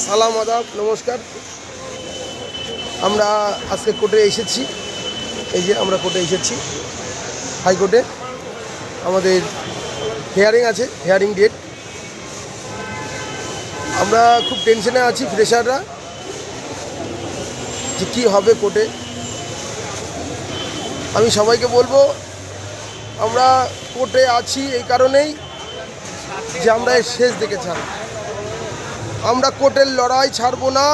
সালাম আদাব নমস্কার। আমরা আজকে কোর্টে এসেছি। এই যে আমরা কোর্টে এসেছি, হাইকোর্টে আমাদের হিয়ারিং আছে, হিয়ারিং ডেট। আমরা খুব টেনশনে আছি ফ্রেশাররা, যে কী হবে কোর্টে। আমি সবাইকে বলবো, আমরা কোর্টে আছি এই কারণেই যে আমরা এর শেষ দেখে ছাড়ব। আমরা কোর্টের লড়াই ছাড়বো না,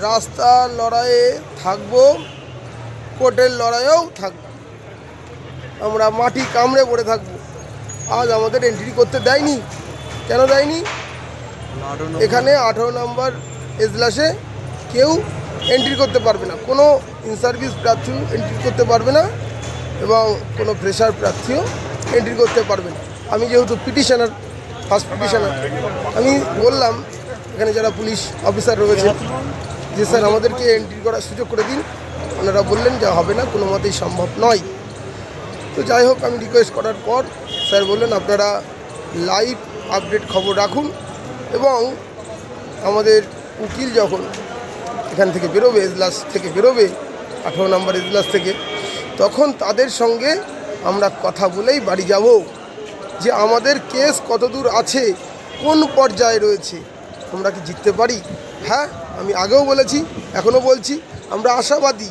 রাস্তার লড়াইয়ে থাকবো, কোর্টের লড়াইয়েও থাকবো। আমরা মাটি কামড়ে পড়ে থাকবো। আজ আমাদের এন্ট্রি করতে দেয়নি। কেন দেয়নি? এখানে 18 নম্বর এজলাসে কেউ এন্ট্রি করতে পারবে না, কোনো ইন সার্ভিস প্রার্থীও এন্ট্রি করতে পারবে না এবং কোনো ফ্রেশার প্রার্থীও এন্ট্রি করতে পারবে না। আমি যেহেতু পিটিশনার, ফার্স্ট পিটিশনার, আমি বললাম এখানে যারা পুলিশ অফিসার রয়েছে যে স্যার আমাদেরকে এন্ট্রি করার সুযোগ করে দিন। ওনারা বললেন যে হবে না, কোনো মতেই সম্ভব নয়। তো যাই হোক, আমি রিকোয়েস্ট করার পর স্যার বললেন আপনারা লাইভ আপডেট খবর রাখুন এবং আমাদের উকিল যখন এখান থেকে বেরোবে, এজলাস থেকে বেরোবে 18 নম্বর এজলাস থেকে, তখন তাদের সঙ্গে আমরা কথা বলেই বাড়ি যাব যে আমাদের কেস কতদূর আছে, কোন পর্যায়ে রয়েছে, আমরা কি জিততে পারি। হ্যাঁ, আমি আগেও বলেছি, এখনও বলছি, আমরা আশাবাদী।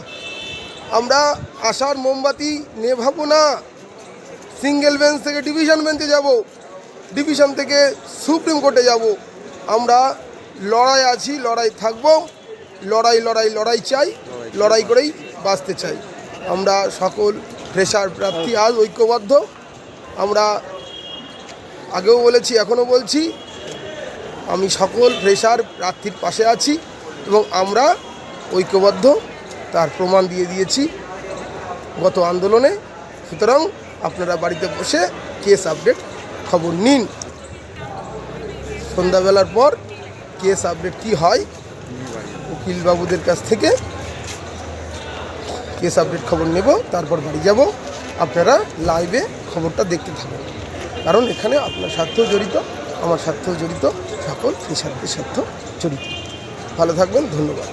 আমরা আশার মোমবাতি নেভাবো না। সিঙ্গেল বেঞ্চ থেকে ডিভিশন বেঞ্চে যাব, ডিভিশন থেকে সুপ্রিম কোর্টে যাব। আমরা লড়াই আছি, লড়াই থাকবো, লড়াই চাই, লড়াই করেই বাঁচতে চাই। আমরা সকল ফ্রেশার প্রার্থী আজ ঐক্যবদ্ধ। আমরা আগেও বলেছি, এখনও বলছি, আমি সকল ফ্রেশার প্রার্থীর পাশে আছি এবং আমরা ঐক্যবদ্ধ, তার প্রমাণ দিয়ে দিয়েছি গত আন্দোলনে। সুতরাং আপনারা বাড়িতে বসে কেস আপডেট খবর নিন। সন্ধ্যাবেলার পর কেস আপডেট কি হয় উকিলবাবুদের কাছ থেকে কেস আপডেট খবর নেব, তারপর বাড়ি যাব। আপনারা লাইভে খবরটা দেখতে থাকুন, কারণ এখানে আপনার স্বার্থও জড়িত, আমার স্বার্থও জড়িত, সকল ফ্রেশারদের স্বার্থ জড়িত। ভালো থাকবেন, ধন্যবাদ।